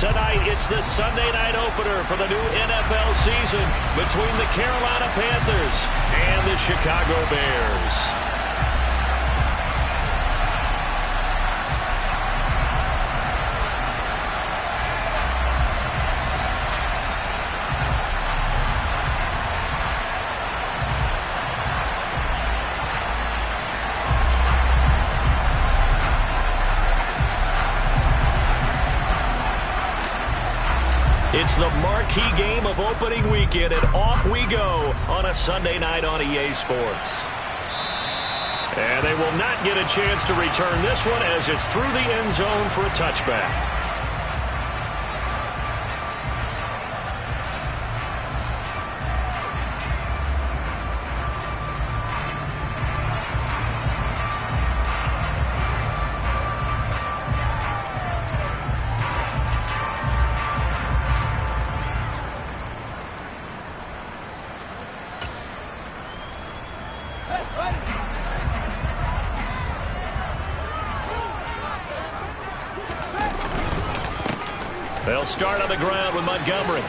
Tonight, it's the Sunday night opener for the new NFL season between the Carolina Panthers and the Chicago Bears. It's the marquee game of opening weekend, and off we go on a Sunday night on EA Sports. And they will not get a chance to return this one as it's through the end zone for a touchback. They'll start on the ground with Montgomery.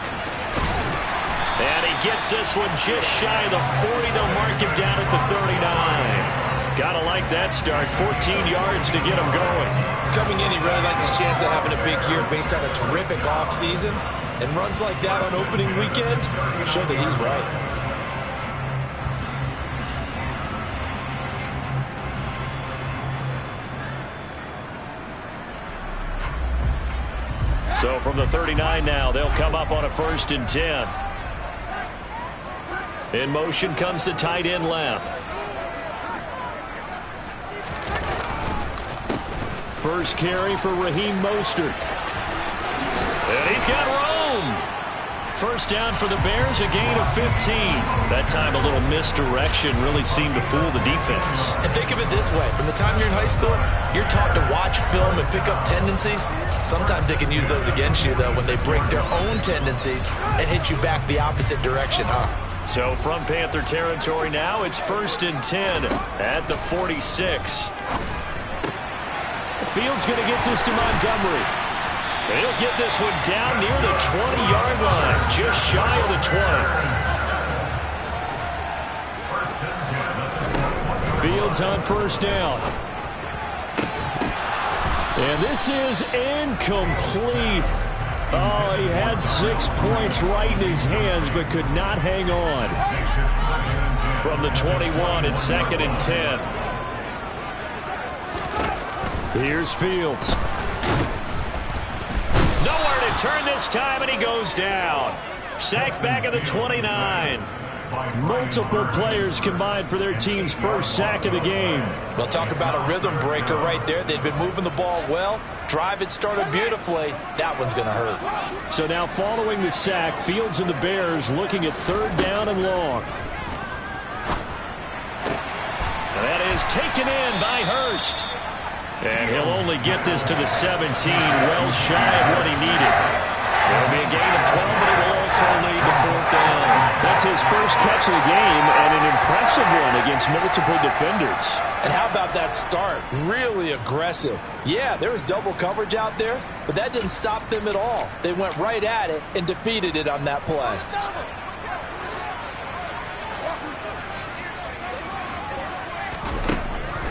And he gets this one just shy of the 40. They'll mark him down at the 39. Gotta like that start. 14 yards to get him going. Coming in, he really liked his chance of having a big year based on a terrific offseason. And runs like that on opening weekend show that he's right. So from the 39 now, they'll come up on a 1st and 10. In motion comes the tight end left. First carry for Raheem Mostert. And he's got room. First down for the Bears, a gain of 15. That time a little misdirection really seemed to fool the defense. And think of it this way. From the time you're in high school, you're taught to watch film and pick up tendencies. Sometimes they can use those against you, though, when they break their own tendencies and hit you back the opposite direction, huh? So from Panther territory now, it's 1st and 10 at the 46. Fields going to get this to Montgomery. He'll get this one down near the 20-yard line, just shy of the 20. Fields on 1st down. And this is incomplete. Oh, he had 6 points right in his hands, but could not hang on. From the 21, it's 2nd and 10. Here's Fields. Nowhere to turn this time, and he goes down. Sacked back at the 29. Multiple players combined for their team's first sack of the game. Well, talk about a rhythm breaker right there. They've been moving the ball well. Drive had started beautifully. That one's going to hurt. So now following the sack, Fields and the Bears looking at 3rd down and long. That is taken in by Hurst. And he'll only get this to the 17, well shy of what he needed. It'll be a gain of 12, but it will also lead to 4th down. That's his first catch of the game, and an impressive one against multiple defenders. And how about that start? Really aggressive. Yeah, there was double coverage out there, but that didn't stop them at all. They went right at it and defeated it on that play.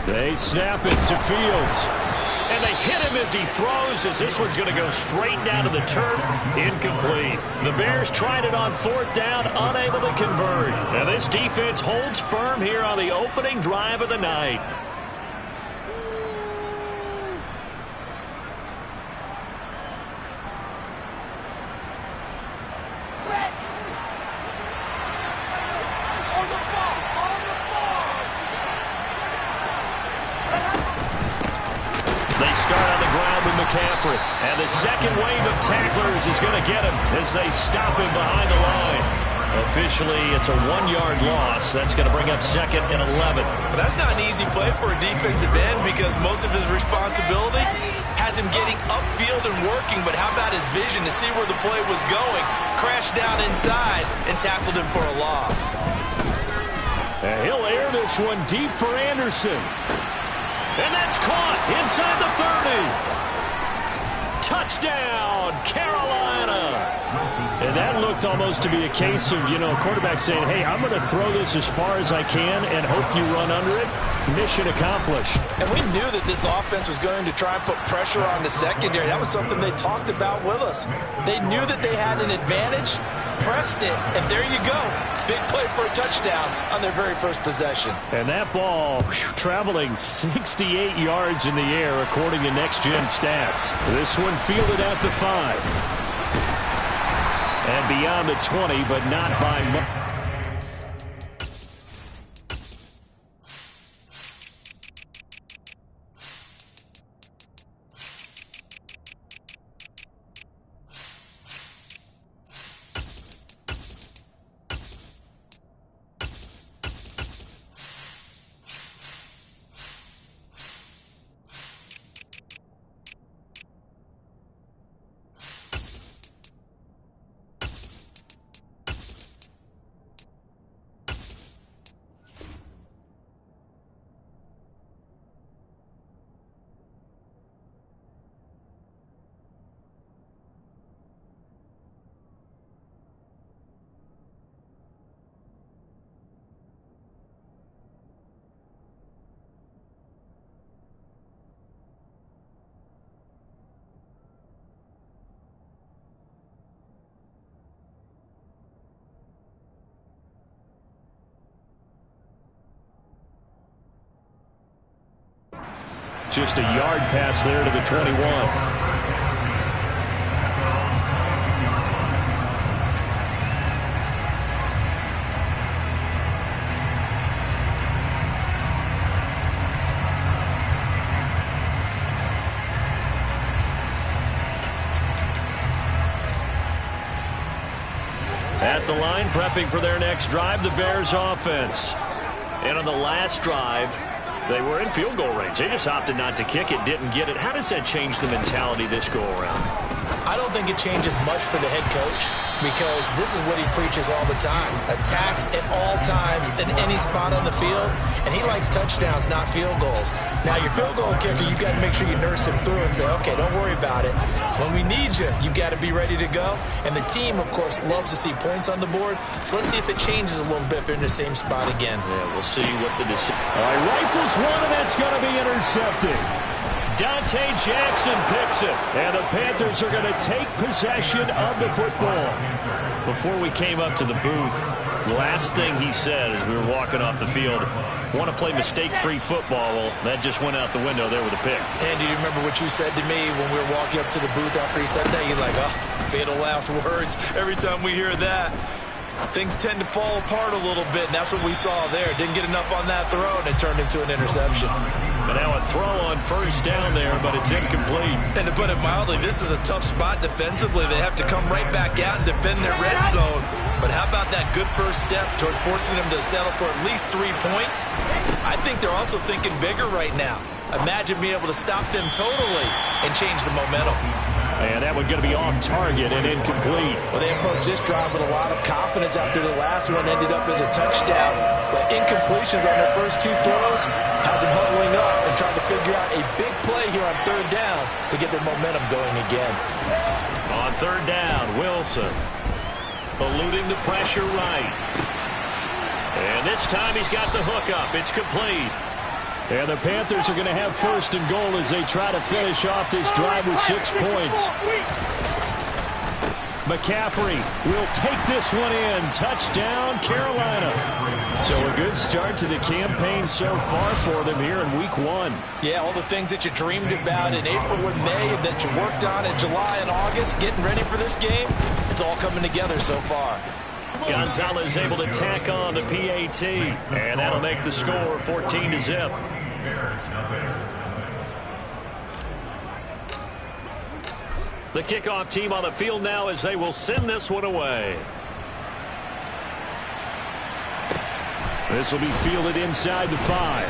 They snap it to Fields. And they hit him as he throws, as this one's going to go straight down to the turf. Incomplete. The Bears tried it on 4th down, unable to convert. And this defense holds firm here on the opening drive of the night. And the second wave of tacklers is going to get him as they stop him behind the line. Officially, it's a 1-yard loss. That's going to bring up 2nd and 11. But that's not an easy play for a defensive end because most of his responsibility has him getting upfield and working. But how about his vision to see where the play was going? Crashed down inside and tackled him for a loss. And he'll air this one deep for Anderson. And that's caught inside the 30. Touchdown, Carolina. And that looked almost to be a case of, quarterback saying, hey, I'm going to throw this as far as I can and hope you run under it. Mission accomplished. And we knew that this offense was going to try and put pressure on the secondary. That was something they talked about with us. They knew that they had an advantage, pressed it, and there you go. Big play for a touchdown on their very first possession. And that ball traveling 68 yards in the air according to Next Gen Stats. This one fielded at the 5. And beyond the 20, but not by much. Just a yard pass there to the 21. At the line, prepping for their next drive, the Bears offense. And on the last drive, they were in field goal range. They just opted not to kick it, didn't get it. How does that change the mentality this go-around? I don't think it changes much for the head coach because this is what he preaches all the time. Attack at all times in any spot on the field, and he likes touchdowns, not field goals. Now, your field goal kicker, you've got to make sure you nurse him through and say, okay, don't worry about it. When we need you, you've got to be ready to go. And the team, of course, loves to see points on the board. So let's see if it changes a little bit if they're in the same spot again. Yeah, we'll see what the decision. All right, rifles one, and that's going to be intercepted. Dante Jackson picks it, and the Panthers are going to take possession of the football. Before we came up to the booth, the last thing he said as we were walking off the field, want to play mistake-free football. Well, that just went out the window there with a pick. And do you remember what you said to me when we were walking up to the booth after he said that? You're like, oh, fatal last words. Every time we hear that, things tend to fall apart a little bit, and that's what we saw there. Didn't get enough on that throw, and it turned into an interception. But now a throw on first down there, but it's incomplete. And to put it mildly, this is a tough spot defensively. They have to come right back out and defend their red zone. But how about that good first step towards forcing them to settle for at least 3 points? I think they're also thinking bigger right now. Imagine being able to stop them totally and change the momentum. And that one's going to be off target and incomplete. Well, they approached this drive with a lot of confidence after the last one ended up as a touchdown. But incompletions on their first 2 throws has them huddling up and trying to figure out a big play here on third down to get their momentum going again. On third down, Wilson eluding the pressure right. And this time he's got the hook up. It's complete. And the Panthers are going to have first and goal as they try to finish off this drive with 6 points. McCaffrey will take this one in. Touchdown, Carolina. So a good start to the campaign so far for them here in week 1. Yeah, all the things that you dreamed about in April and May and that you worked on in July and August, getting ready for this game, it's all coming together so far. Gonzalez able to tack on the PAT, and that'll make the score 14-0. The kickoff team on the field now as they will send this one away. This will be fielded inside the 5.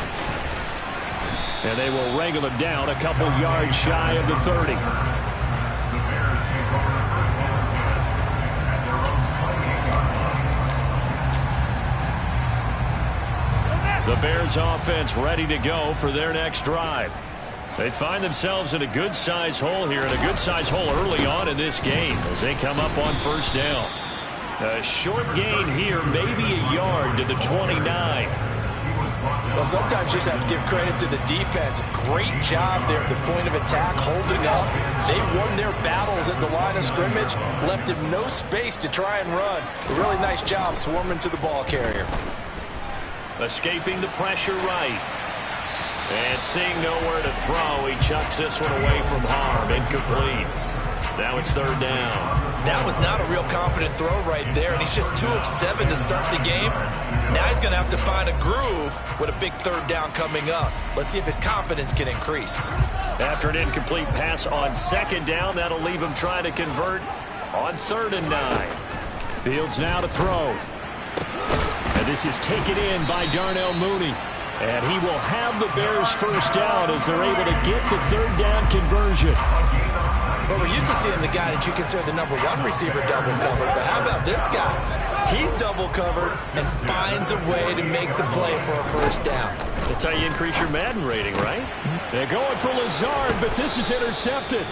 And they will wrangle him down a couple yards shy of the 30. The Bears offense ready to go for their next drive. They find themselves in a good-sized hole here, and a good-sized hole early on in this game as they come up on first down. A short gain here, maybe a yard to the 29. Well, sometimes you just have to give credit to the defense. Great job there at the point of attack, holding up. They won their battles at the line of scrimmage, left him no space to try and run. A really nice job swarming to the ball carrier. Escaping the pressure right. And seeing nowhere to throw, he chucks this one away from harm. Incomplete. Now it's third down. That was not a real confident throw right there, and he's just 2 of 7 to start the game. Now he's going to have to find a groove with a big third down coming up. Let's see if his confidence can increase. After an incomplete pass on second down, that'll leave him trying to convert on 3rd and 9. Fields now to throw. And this is taken in by Darnell Mooney. And he will have the Bears first down as they're able to get the third down conversion. Well, we're used to seeing the guy that you consider the number 1 receiver double covered. But how about this guy? He's double covered and finds a way to make the play for a first down. That's how you increase your Madden rating, right? They're going for Lazard, but this is intercepted.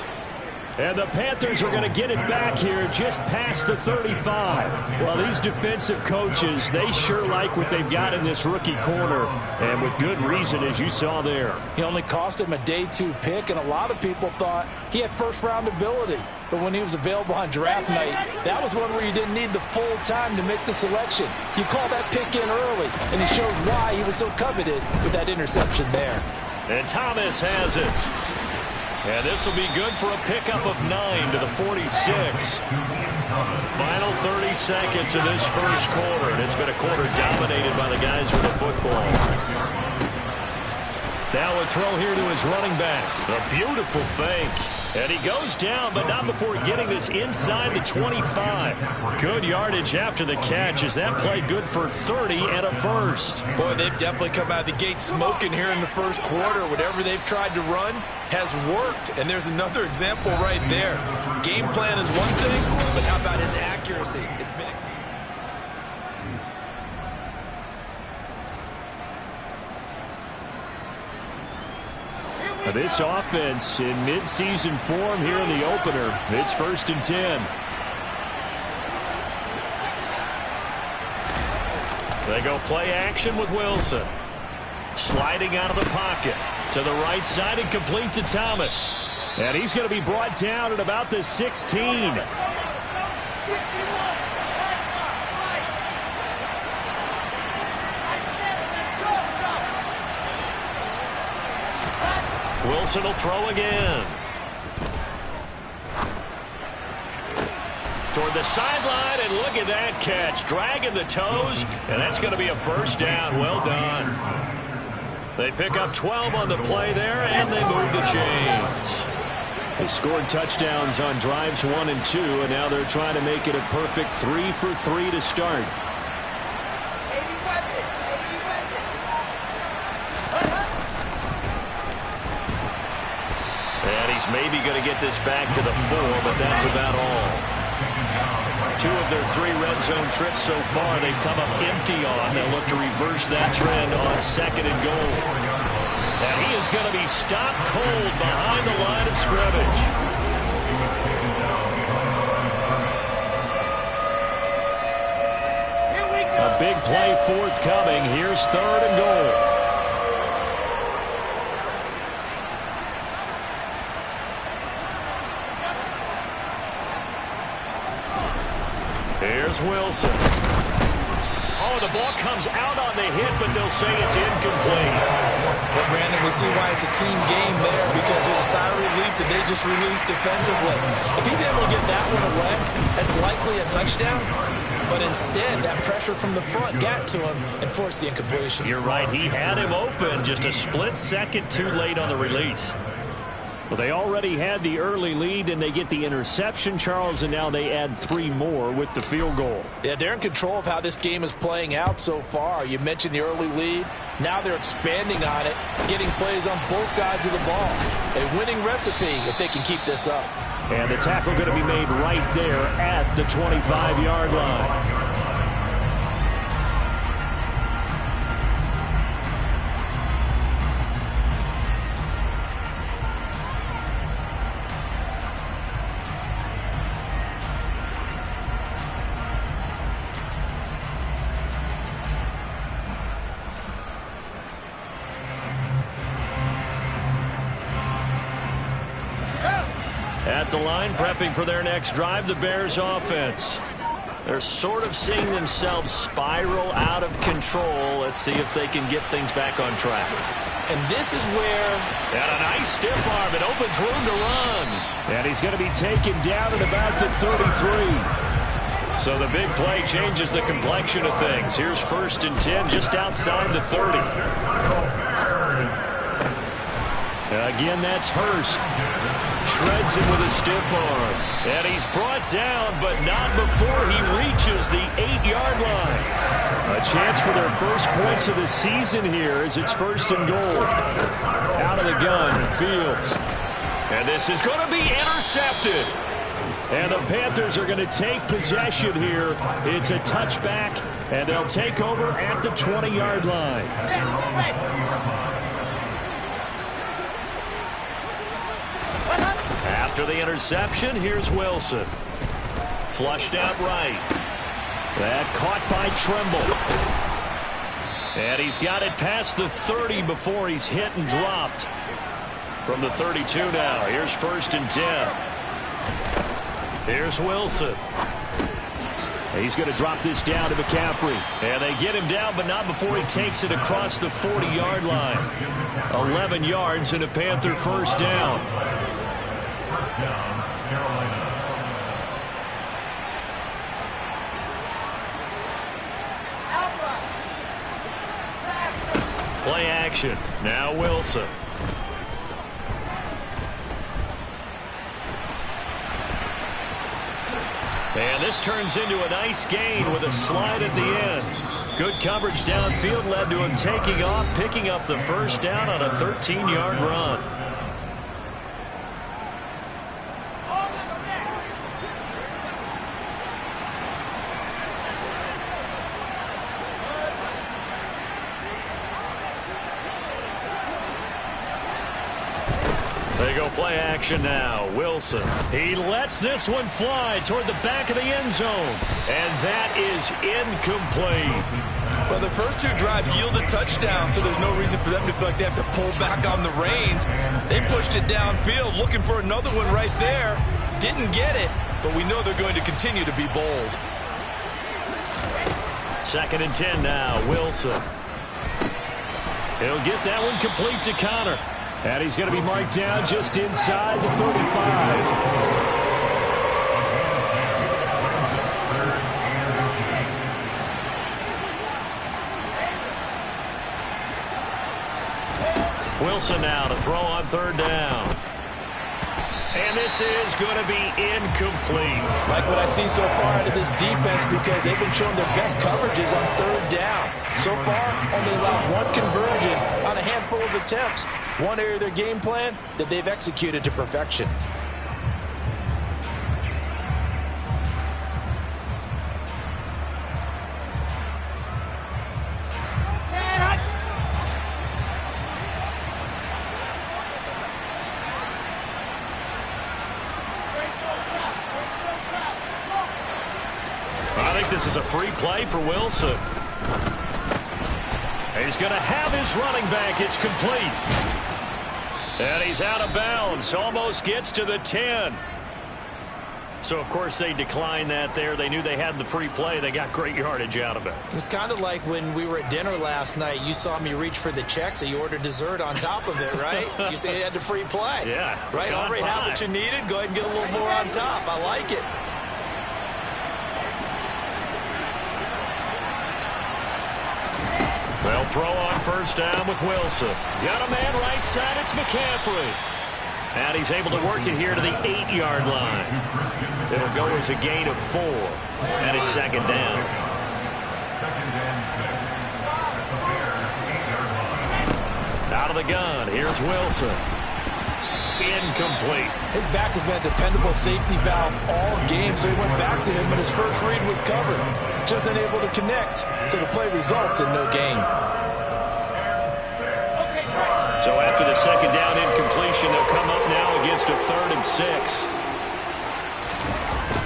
And the Panthers are going to get it back here just past the 35. Well, these defensive coaches, they sure like what they've got in this rookie corner. And with good reason, as you saw there. He only cost him a day 2 pick, and a lot of people thought he had first-round ability. But when he was available on draft night, that was one where you didn't need the full time to make the selection. You call that pick in early, and he shows why he was so coveted with that interception there. And Thomas has it. And this will be good for a pickup of 9 to the 46. Final 30 seconds of this first quarter, and it's been a quarter dominated by the guys with the football. Now a throw here to his running back. A beautiful fake. And he goes down, but not before getting this inside the 25. Good yardage after the catch as that played good for 30 and a first. Boy, they've definitely come out of the gate smoking here in the first quarter. Whatever they've tried to run has worked, and there's another example right there. Game plan is one thing, but how about his accuracy? It's been this offense in midseason form here in the opener. It's 1st and 10. They go play action with Wilson. Sliding out of the pocket to the right side and complete to Thomas. And he's going to be brought down at about the 16. Wilson will throw again. Toward the sideline, and look at that catch. Dragging the toes, and that's going to be a first down. Well done. They pick up 12 on the play there, and they move the chains. They scored touchdowns on drives 1 and 2, and now they're trying to make it a perfect 3 for 3 to start. And he's maybe going to get this back to the 4, but that's about all. 2 of their 3 red zone trips so far they've come up empty on. They'll look to reverse that trend on 2nd and goal. And he is going to be stopped cold behind the line of scrimmage. A big play forthcoming. Here's 3rd and goal. Here's Wilson. Oh, the ball comes out on the hit, but they'll say it's incomplete. Well, Brandon, we see why it's a team game there, because there's a sigh of relief that they just released defensively. If he's able to get that one away, that's likely a touchdown. But instead, that pressure from the front got to him and forced the incompletion. You're right. He had him open, just a split second too late on the release. Well, they already had the early lead, and they get the interception, Charles, and now they add 3 more with the field goal. Yeah, they're in control of how this game is playing out so far. You mentioned the early lead. Now they're expanding on it, getting plays on both sides of the ball. A winning recipe if they can keep this up. And the tackle going to be made right there at the 25-yard line. At the line, prepping for their next drive, the Bears offense. They're sort of seeing themselves spiral out of control. Let's see if they can get things back on track. And this is where... And a nice stiff arm. It opens room to run. And he's going to be taken down at about the 33. So the big play changes the complexion of things. Here's 1st and 10 just outside the 30. Again, that's Hurst. Shreds him with a stiff arm. And he's brought down, but not before he reaches the 8-yard line. A chance for their first points of the season here as it's 1st and goal. Out of the gun, Fields. And this is going to be intercepted. And the Panthers are going to take possession here. It's a touchback, and they'll take over at the 20-yard line. After the interception, here's Wilson. Flushed out right. That caught by Tremble. And he's got it past the 30 before he's hit and dropped. From the 32 now, here's 1st and 10. Here's Wilson. He's going to drop this down to McCaffrey. And they get him down, but not before he takes it across the 40-yard line. 11 yards and a Panther first down. Play action. Now Wilson. And this turns into a nice gain with a slide at the end. Good coverage downfield led to him taking off, picking up the first down on a 13-yard run. They go play action now. Wilson. He lets this one fly toward the back of the end zone. And that is incomplete. Well, the first 2 drives yielded touchdowns, so there's no reason for them to feel like they have to pull back on the reins. They pushed it downfield, looking for another one right there. Didn't get it, but we know they're going to continue to be bold. 2nd and 10 now. Wilson. He'll get that one complete to Connor. And he's going to be marked down just inside the 35. Wilson now to throw on 3rd down. And this is going to be incomplete. Like what I see so far out of this defense, because they've been showing their best coverages on 3rd down. So far, only allowed 1 conversion on a handful of attempts. One area of their game plan that they've executed to perfection. I think this is a free play for Wilson. He's going to have his running back. It's complete. And he's out of bounds. Almost gets to the 10. So, of course, they declined that there. They knew they had the free play. They got great yardage out of it. It's kind of like when we were at dinner last night. You saw me reach for the check, so you ordered dessert on top of it, right? You said you had the free play. Yeah. Right? Already have what you needed. Go ahead and get a little more on top. I like it. They'll throw on 1st down with Wilson. Got a man right side. It's McCaffrey. And he's able to work it here to the 8-yard line. It'll go as a gain of 4. And it's 2nd down. Out of the gun. Here's Wilson. Incomplete. His back has been a dependable safety valve all game, so he went back to him, but his first read was covered. Just unable to connect, so the play results in no gain. So after the 2nd down incompletion, they'll come up now against a 3rd and 6.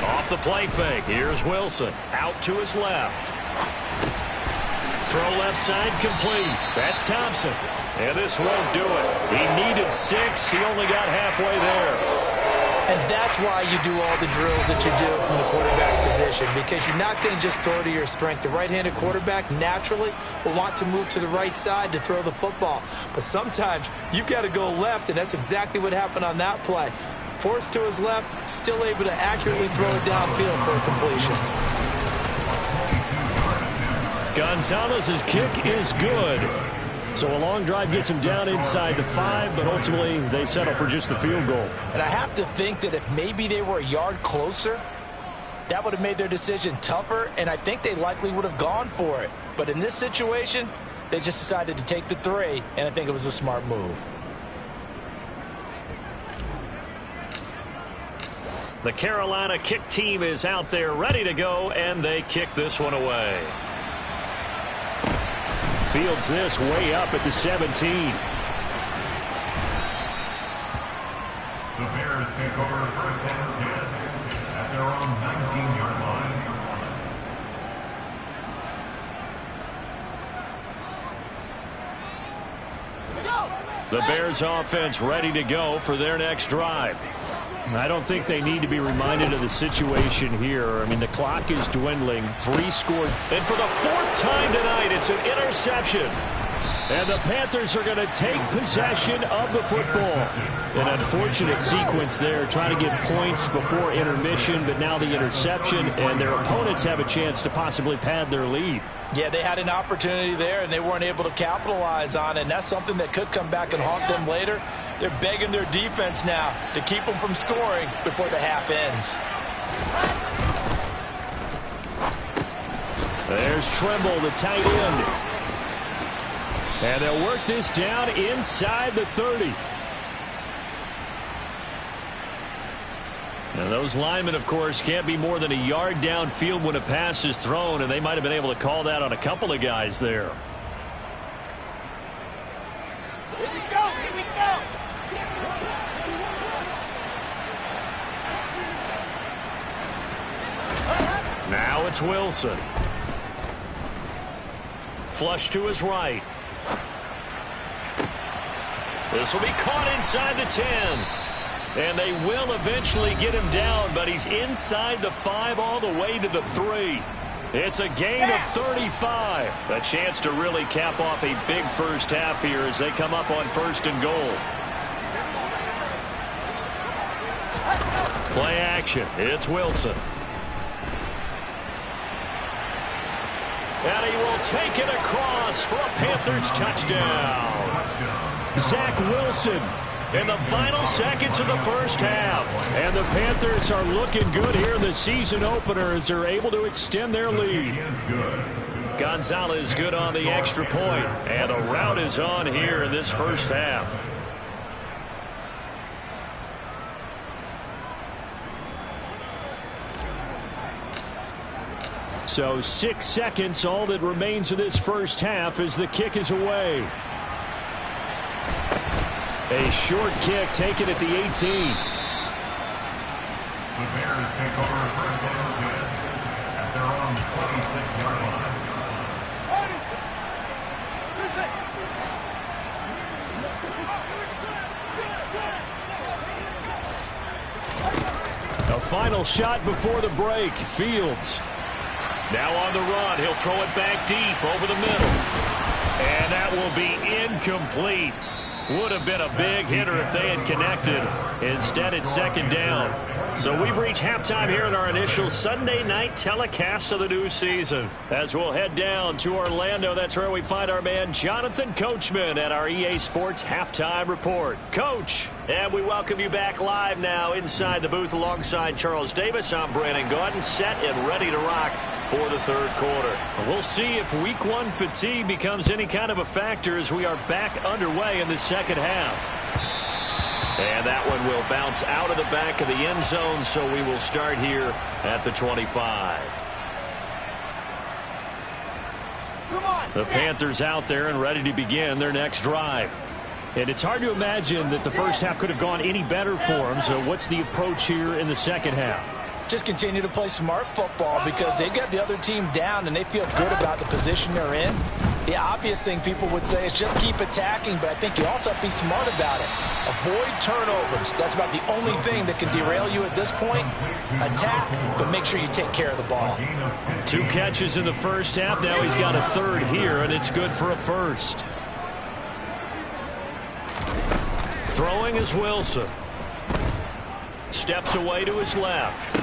Off the play fake. Here's Wilson. Out to his left. Throw left side complete. That's Thompson. And this won't do it. He needed 6. He only got halfway there. And that's why you do all the drills that you do from the quarterback position, because you're not going to just throw to your strength. The right-handed quarterback naturally will want to move to the right side to throw the football. But sometimes you've got to go left, and that's exactly what happened on that play. Forced to his left, still able to accurately throw it downfield for a completion. Gonzalez's kick is good. So a long drive gets him down inside the 5, but ultimately they settle for just the field goal. And I have to think that if maybe they were a yard closer, that would have made their decision tougher, and I think they likely would have gone for it. But in this situation, they just decided to take the 3, and I think it was a smart move. The Carolina kick team is out there ready to go, and they kick this one away. Fields this way up at the 17. The Bears take over first and 10 at their own 19-yard line. The Bears offense ready to go for their next drive. I don't think they need to be reminded of the situation here. I mean, the clock is dwindling. 3 scored. And for the 4th time tonight, it's an interception. And the Panthers are going to take possession of the football. An unfortunate sequence there, trying to get points before intermission, but now the interception, and their opponents have a chance to possibly pad their lead. Yeah, they had an opportunity there, and they weren't able to capitalize on it, and that's something that could come back and haunt them later. They're begging their defense now to keep them from scoring before the half ends. There's Trimble, the tight end. And they'll work this down inside the 30. Now those linemen, of course, can't be more than a yard downfield when a pass is thrown, and they might have been able to call that on a couple of guys there. Here we go, here we go. Now it's Wilson. Flush to his right. This will be caught inside the 10. And they will eventually get him down, but he's inside the 5 all the way to the 3. It's a gain of 35. A chance to really cap off a big first half here as they come up on 1st and goal. Play action. It's Wilson. And he will take it across for a Panthers touchdown. Zach Wilson in the final seconds of the first half. And the Panthers are looking good here in the season opener as they're able to extend their lead. Gonzalez good on the extra point. And a rout is on here in this first half. So 6 seconds, all that remains of this first half as the kick is away. A short kick taken at the 18. The Bears take over first and 10 at their own 26-yard line. A final shot before the break. Fields. Now on the run. He'll throw it back deep over the middle. And that will be incomplete. Would have been a big hitter if they had connected. Instead, it's 2nd down. So we've reached halftime here in our initial Sunday night telecast of the new season. As we'll head down to Orlando, that's where we find our man Jonathan Coachman at our EA Sports Halftime Report. Coach, and we welcome you back live now inside the booth alongside Charles Davis. I'm Brandon Gaudin, set and ready to rock for the 3rd quarter. We'll see if week 1 fatigue becomes any kind of a factor as we are back underway in the second half. And that one will bounce out of the back of the end zone, so we will start here at the 25. The Panthers out there and ready to begin their next drive. And it's hard to imagine that the first half could have gone any better for them, so what's the approach here in the second half? Just continue to play smart football because they got the other team down and they feel good about the position they're in. The obvious thing people would say is just keep attacking, but I think you also have to be smart about it. Avoid turnovers. That's about the only thing that can derail you at this point. Attack, but make sure you take care of the ball. 2 catches in the first half. Now he's got a third here, and it's good for a first. Throwing is Wilson. Steps away to his left.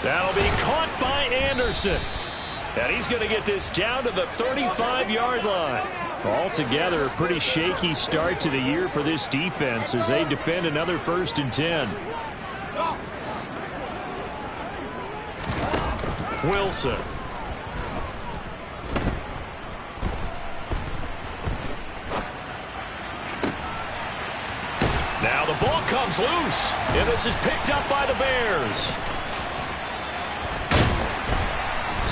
That'll be caught by Anderson. And he's going to get this down to the 35-yard line. Altogether, a pretty shaky start to the year for this defense as they defend another 1st and 10. Wilson. Now the ball comes loose, and this is picked up by the Bears.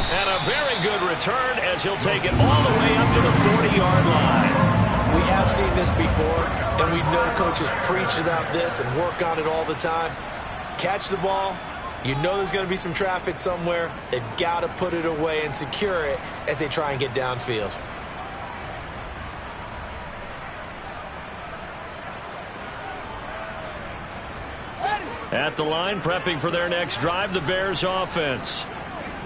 And a very good return as he'll take it all the way up to the 40-yard line. We have seen this before, and we know coaches preach about this and work on it all the time. Catch the ball. You know there's going to be some traffic somewhere. They've got to put it away and secure it as they try and get downfield. At the line, prepping for their next drive, the Bears offense.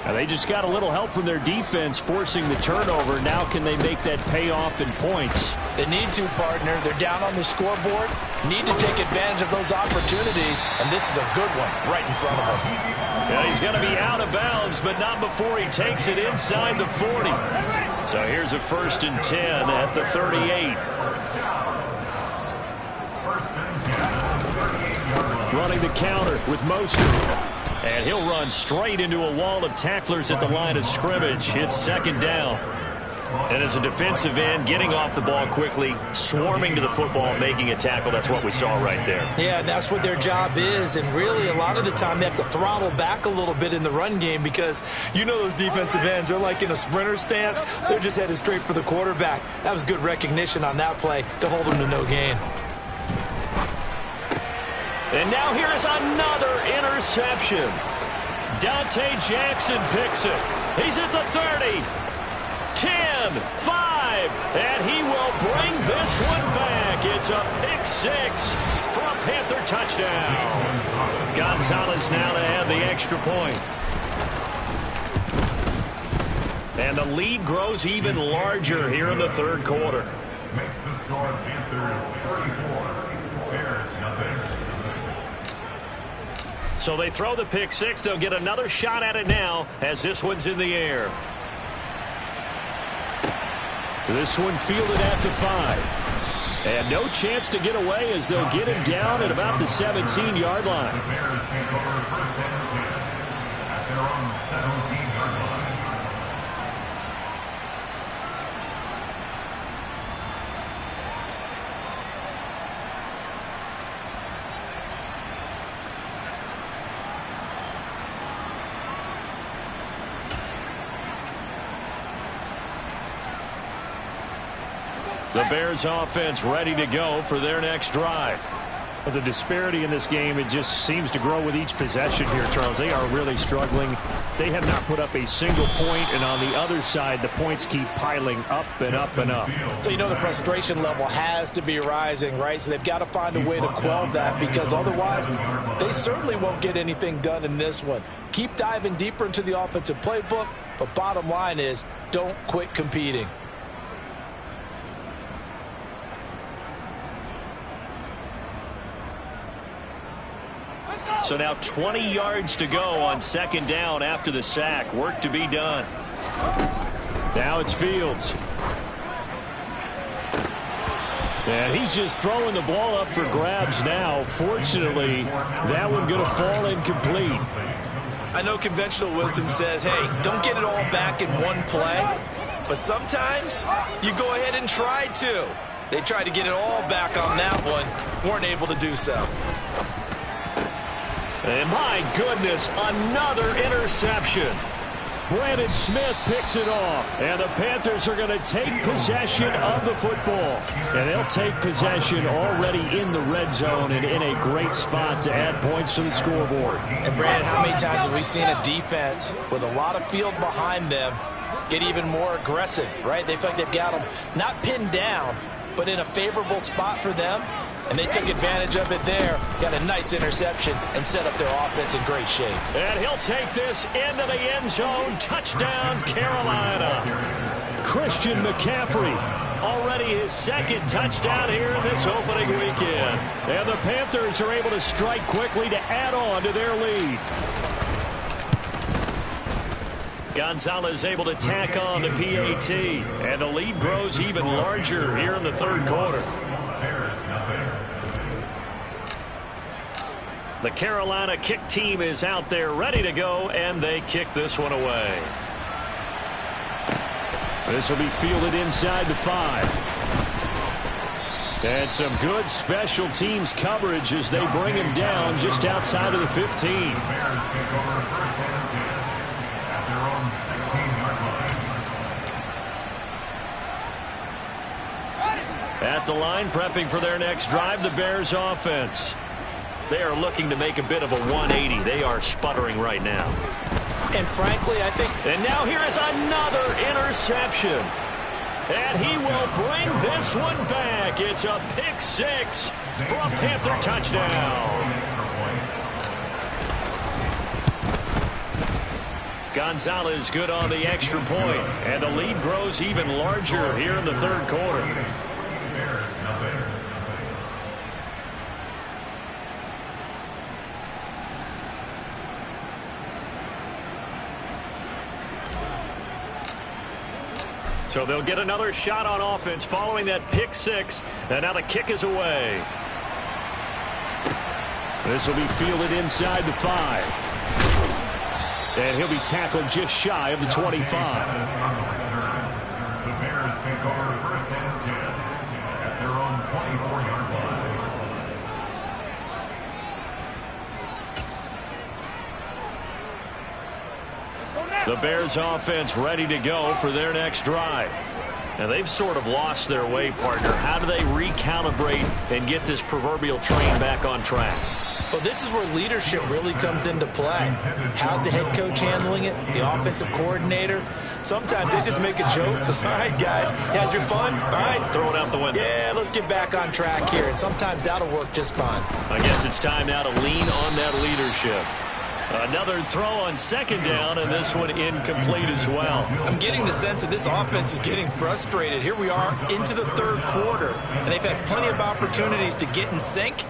Now they just got a little help from their defense forcing the turnover. Now can they make that pay off in points? They need to, partner. They're down on the scoreboard. Need to take advantage of those opportunities, and this is a good one right in front of them. Yeah, he's going to be out of bounds, but not before he takes it inside the 40. So here's a 1st and 10 at the 38. Running the counter with Mostert. And he'll run straight into a wall of tacklers at the line of scrimmage. It's 2nd down. And as a defensive end, getting off the ball quickly, swarming to the football, making a tackle. That's what we saw right there. Yeah, that's what their job is. And really, a lot of the time, they have to throttle back a little bit in the run game because you know those defensive ends, they're like in a sprinter stance. They're just headed straight for the quarterback. That was good recognition on that play to hold them to no gain. And now here is another interception. Dante Jackson picks it. He's at the 30. 10, 5, and he will bring this one back. It's a pick 6 for a Panther touchdown. Gonzalez now to add the extra point. And the lead grows even larger here in the 3rd quarter. Makes the score Panthers 34, Bears nothing. So they throw the pick 6. They'll get another shot at it now as this one's in the air. This one fielded at the 5. And no chance to get away as they'll get him down at about the 17-yard line. The Bears take over 1st and 10 at their own 17-yard line. The Bears offense ready to go for their next drive. But the disparity in this game, it just seems to grow with each possession here, Charles. They are really struggling. They have not put up a single point, and on the other side, the points keep piling up and up and up. So you know the frustration level has to be rising, right? So they've got to find a way to quell that because otherwise they certainly won't get anything done in this one. Keep diving deeper into the offensive playbook, but bottom line is don't quit competing. So now 20 yards to go on 2nd down after the sack. Work to be done. Now it's Fields. And he's just throwing the ball up for grabs now. Fortunately, that one going to fall incomplete. I know conventional wisdom says, hey, don't get it all back in one play. But sometimes you go ahead and try to. They tried to get it all back on that one. Weren't able to do so. And my goodness, another interception. Brandon Smith picks it off. And the Panthers are going to take possession of the football. And they'll take possession already in the red zone and in a great spot to add points to the scoreboard. And Brandon, how many times have we seen a defense with a lot of field behind them get even more aggressive, right? They feel like they've got them not pinned down, but in a favorable spot for them, and they took advantage of it there. Got a nice interception and set up their offense in great shape. And he'll take this into the end zone. Touchdown, Carolina. Christian McCaffrey, already his second touchdown here in this opening weekend. And the Panthers are able to strike quickly to add on to their lead. Gonzalez able to tack on the PAT, and the lead grows even larger here in the third quarter. The Carolina kick team is out there ready to go, and they kick this one away. This will be fielded inside the 5. And some good special teams coverage as they bring him down just outside of the 15. At the line, prepping for their next drive, the Bears offense. They are looking to make a bit of a 180. They are sputtering right now. And frankly, I think... And now here is another interception. And he will bring this one back. It's a pick 6 for a Panther touchdown. Gonzalez good on the extra point. And the lead grows even larger here in the third quarter. So they'll get another shot on offense following that pick 6. And now the kick is away. This will be fielded inside the 5. And he'll be tackled just shy of the 25. The Bears take over first and 10 at their own 24-yard line. The Bears offense ready to go for their next drive. And they've sort of lost their way, partner. How do they recalibrate and get this proverbial train back on track? Well, this is where leadership really comes into play. How's the head coach handling it? The offensive coordinator? Sometimes they just make a joke. All right, guys, had your fun? All right. Throw it out the window. Yeah, let's get back on track here. And sometimes that'll work just fine. I guess it's time now to lean on that leadership. Another throw on second down, and this one incomplete as well. I'm getting the sense that this offense is getting frustrated. Here we are into the third quarter, and they've had plenty of opportunities to get in sync.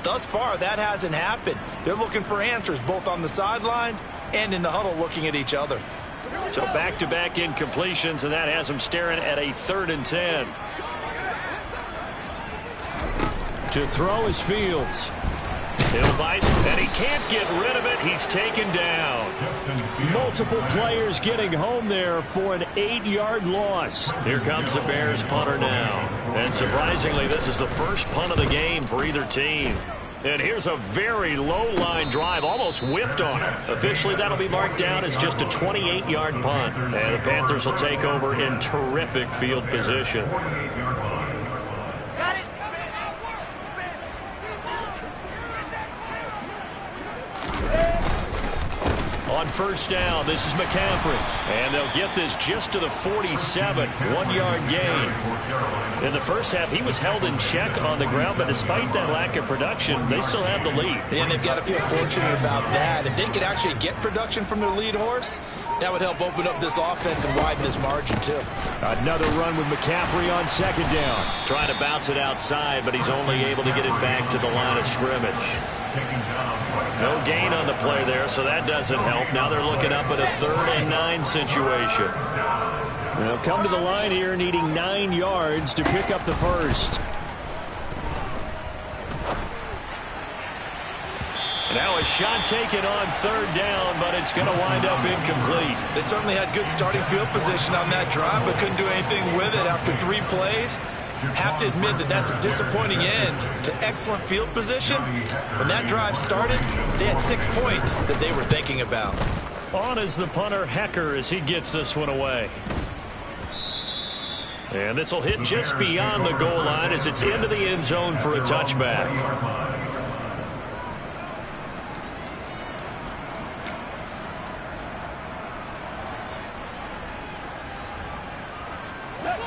Thus far, that hasn't happened. They're looking for answers both on the sidelines and in the huddle looking at each other. So back-to-back incompletions, and that has them staring at a 3rd and 10. To throw is Fields. And he can't get rid of it. He's taken down. Multiple players getting home there for an 8-yard loss. Here comes the Bears punter now. And surprisingly, this is the first punt of the game for either team. And here's a very low-line drive, almost whiffed on it. Officially, that'll be marked down as just a 28-yard punt. And the Panthers will take over in terrific field position. On first down, this is McCaffrey. And they'll get this just to the 47, 1-yard gain. In the first half, he was held in check on the ground, but despite that lack of production, they still have the lead. And they've got to feel fortunate about that. If they could actually get production from their lead horse, that would help open up this offense and widen this margin, too. Another run with McCaffrey on second down. Trying to bounce it outside, but he's only able to get it back to the line of scrimmage. No gain on the play there, so that doesn't help. Now they're looking up at a 3rd and 9 situation. They'll come to the line here needing 9 yards to pick up the first. Now a shot taken on 3rd down, but it's going to wind up incomplete. They certainly had good starting field position on that drive, but couldn't do anything with it after 3 plays. Have to admit that that's a disappointing end to excellent field position. When that drive started, they had 6 points that they were thinking about. On is the punter, Hecker, as he gets this one away. And this will hit just beyond the goal line as it's into the end zone for a touchback.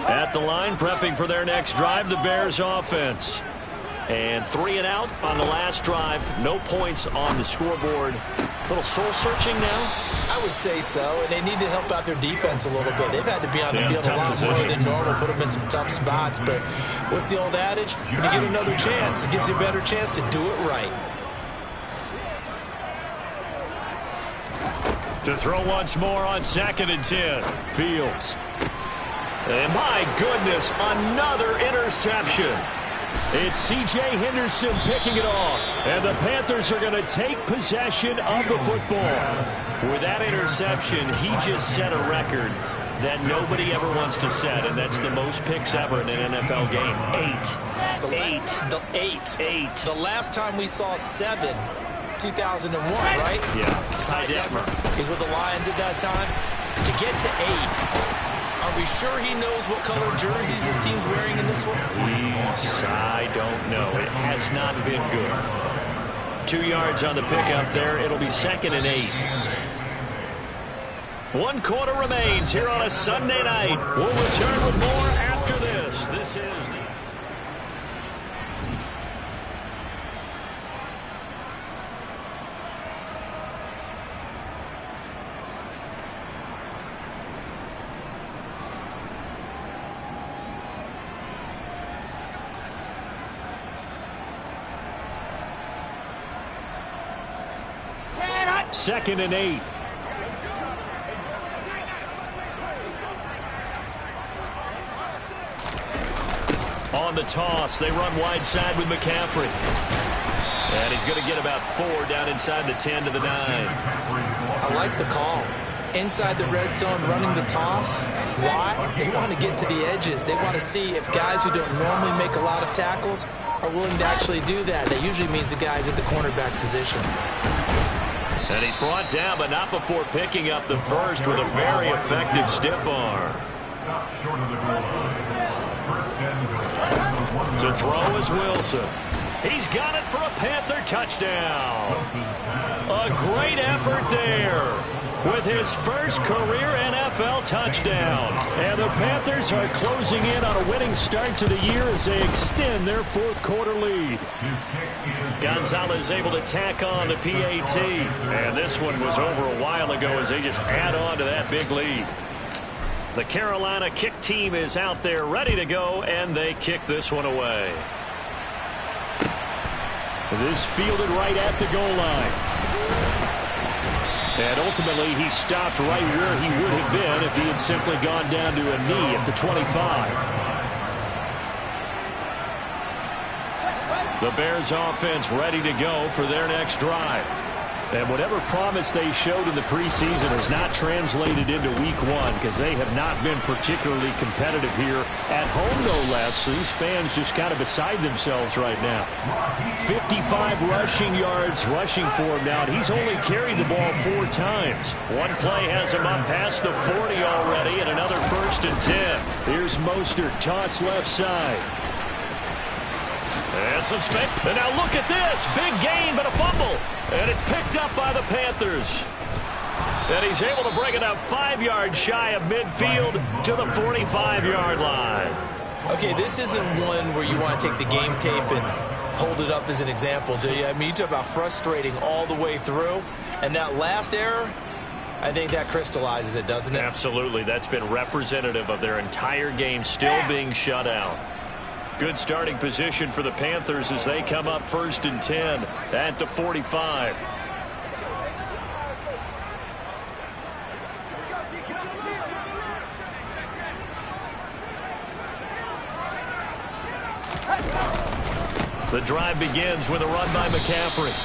At the line, prepping for their next drive, the Bears offense. And 3 and out on the last drive. No points on the scoreboard. A little soul-searching now? I would say so, and they need to help out their defense a little bit. They've had to be on the field a lot more than normal, put them in some tough spots. But what's the old adage? When you get another chance, it gives you a better chance to do it right. To throw once more on 2nd and 10. Fields. And my goodness, another interception. It's C.J. Henderson picking it off. And the Panthers are going to take possession of the football. With that interception, he just set a record that nobody ever wants to set, and that's the most picks ever in an NFL game. 8. The last time we saw 7, 2001, right? Yeah. Ty Detmer. He's with the Lions at that time. To get to 8. Are we sure he knows what color jerseys his team's wearing in this one? I don't know. It has not been good. 2 yards on the pickup there. It'll be 2nd and 8. 1 quarter remains here on a Sunday night. We'll return with more after this. This is the... Second and 8. On the toss, they run wide side with McCaffrey. And he's going to get about 4 down inside the 10 to the 9. I like the call. Inside the red zone, running the toss. Why? They want to get to the edges. They want to see if guys who don't normally make a lot of tackles are willing to actually do that. That usually means the guys at the cornerback position. And he's brought down, but not before picking up the first with a very effective stiff arm. To throw is Wilson. He's got it for a Panther touchdown. A great effort there with his first career NFL touchdown. And the Panthers are closing in on a winning start to the year as they extend their 4th quarter lead. Gonzalez able to tack on the PAT. And this one was over a while ago as they just add on to that big lead. The Carolina kick team is out there ready to go, and they kick this one away. This fielded right at the goal line. And ultimately, he stopped right where he would have been if he had simply gone down to a knee at the 25. The Bears offense ready to go for their next drive. And whatever promise they showed in the preseason has not translated into week 1 because they have not been particularly competitive here at home, no less. These fans just kind of beside themselves right now. 55 rushing yards rushing for him now. He's only carried the ball 4 times. One play has him up past the 40 already, and another 1st and 10. Here's Mostert, toss left side. And some space. And now look at this. Big gain, but a fumble. And it's picked up by the Panthers. And he's able to bring it up 5 yards shy of midfield to the 45-yard line. Okay, this isn't one where you want to take the game tape and hold it up as an example, do you? I mean, you talk about frustrating all the way through. And that last error, I think that crystallizes it, doesn't it? Absolutely. That's been representative of their entire game still being shut out. Good starting position for the Panthers as they come up 1st and 10 at the 45. The drive begins with a run by McCaffrey.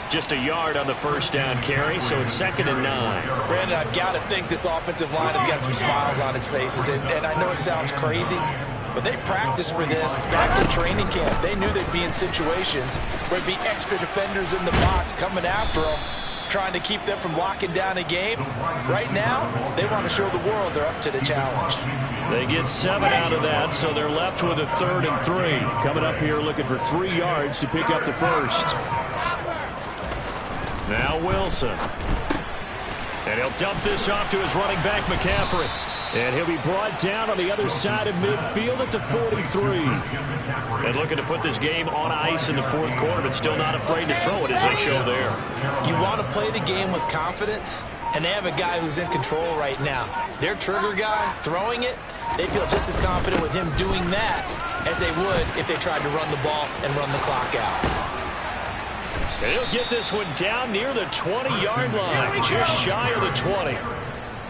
Just a yard on the 1st down carry, so it's 2nd and 9. Brandon, I've got to think this offensive line has got some smiles on its faces. And I know it sounds crazy, but they practiced for this back in training camp. They knew they'd be in situations where there'd be extra defenders in the box coming after them, trying to keep them from locking down a game. Right now, they want to show the world they're up to the challenge. They get 7 out of that, so they're left with a 3rd and 3. Coming up here looking for 3 yards to pick up the first. Now Wilson. And he'll dump this off to his running back, McCaffrey. And he'll be brought down on the other side of midfield at the 43. And looking to put this game on ice in the fourth quarter, but still not afraid to throw it as they show there. You want to play the game with confidence, and they have a guy who's in control right now. Their trigger guy, throwing it, they feel just as confident with him doing that as they would if they tried to run the ball and run the clock out. And he'll get this one down near the 20-yard line, just shy of the 20.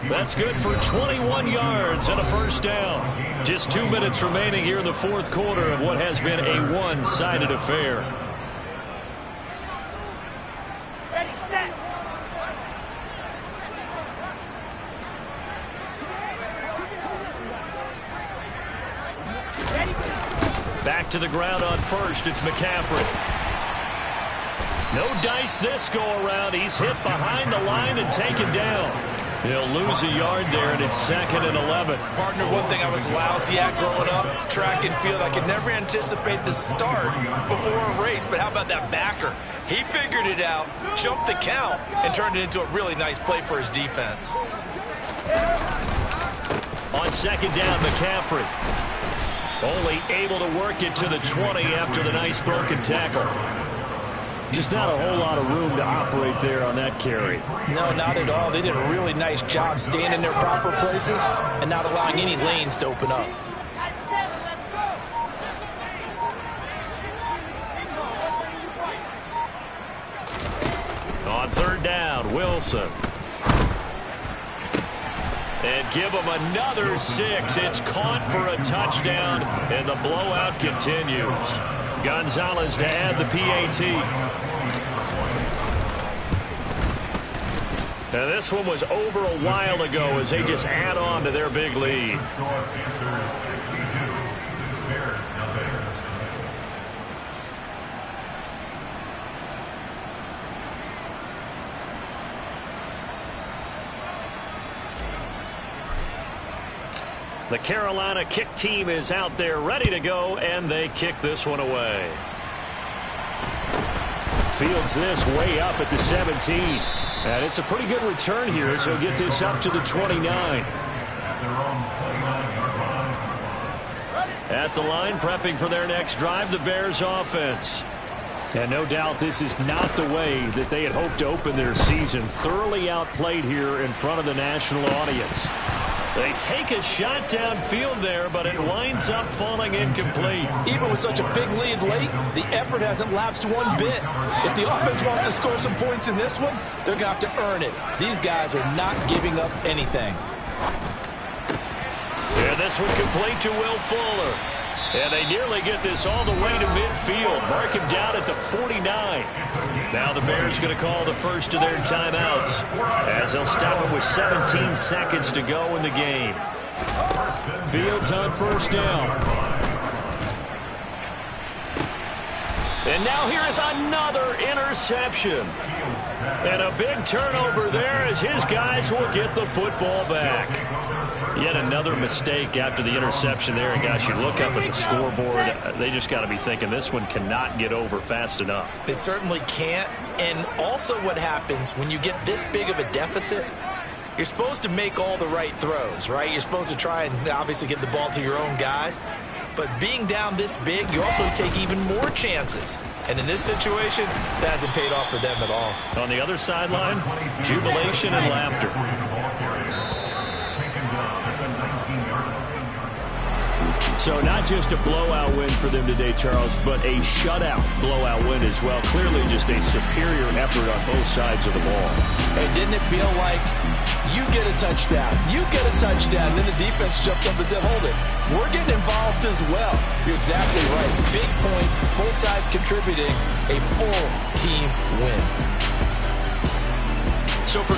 That's good for 21 yards and a first down. Just 2 minutes remaining here in the fourth quarter of what has been a one-sided affair. Ready, set. Back to the ground on first. It's McCaffrey. No dice this go-around. He's hit behind the line and taken down. He'll lose a yard there, and it's 2nd and 11. Partner, one thing I was lousy at growing up, track and field. I could never anticipate the start before a race, but how about that backer? He figured it out, jumped the count, and turned it into a really nice play for his defense. On second down, McCaffrey. Only able to work it to the 20 after the nice broken tackle. Just not a whole lot of room to operate there on that carry. No, not at all. They did a really nice job staying in their proper places and not allowing any lanes to open up. That's 7, let's go. On third down, Wilson. And give him another 6. It's caught for a touchdown, and the blowout continues. Gonzalez to add the PAT. Now this one was over a while ago as they just add on to their big lead. The Carolina kick team is out there ready to go, and they kick this one away. Fields this way up at the 17. And it's a pretty good return here as he'll get this up to the 29. At the line, prepping for their next drive, the Bears offense. And no doubt this is not the way that they had hoped to open their season. Thoroughly outplayed here in front of the national audience. They take a shot downfield there, but it winds up falling incomplete. Even with such a big lead late, the effort hasn't lapsed one bit. If the offense wants to score some points in this one, they're going to have to earn it. These guys are not giving up anything. And this one complete to Will Fuller. And they nearly get this all the way to midfield. Mark him down at the 49. Now the Bears going to call the first of their timeouts as they'll stop him with 17 seconds to go in the game. Fields on first down. And now here is another interception. And a big turnover there as his guys will get the football back. Yet another mistake after the interception there. And, gosh, you look up at the scoreboard, they just got to be thinking this one cannot get over fast enough. It certainly can't. And also what happens when you get this big of a deficit, you're supposed to make all the right throws, right? You're supposed to try and obviously get the ball to your own guys. But being down this big, you also take even more chances. And in this situation, that hasn't paid off for them at all. On the other sideline, jubilation and laughter. So not just a blowout win for them today, Charles, but a shutout blowout win as well. Clearly just a superior effort on both sides of the ball. Hey, didn't it feel like you get a touchdown, you get a touchdown, then the defense jumped up and said, hold it. We're getting involved as well. You're exactly right. Big points, both sides contributing, a full team win. So for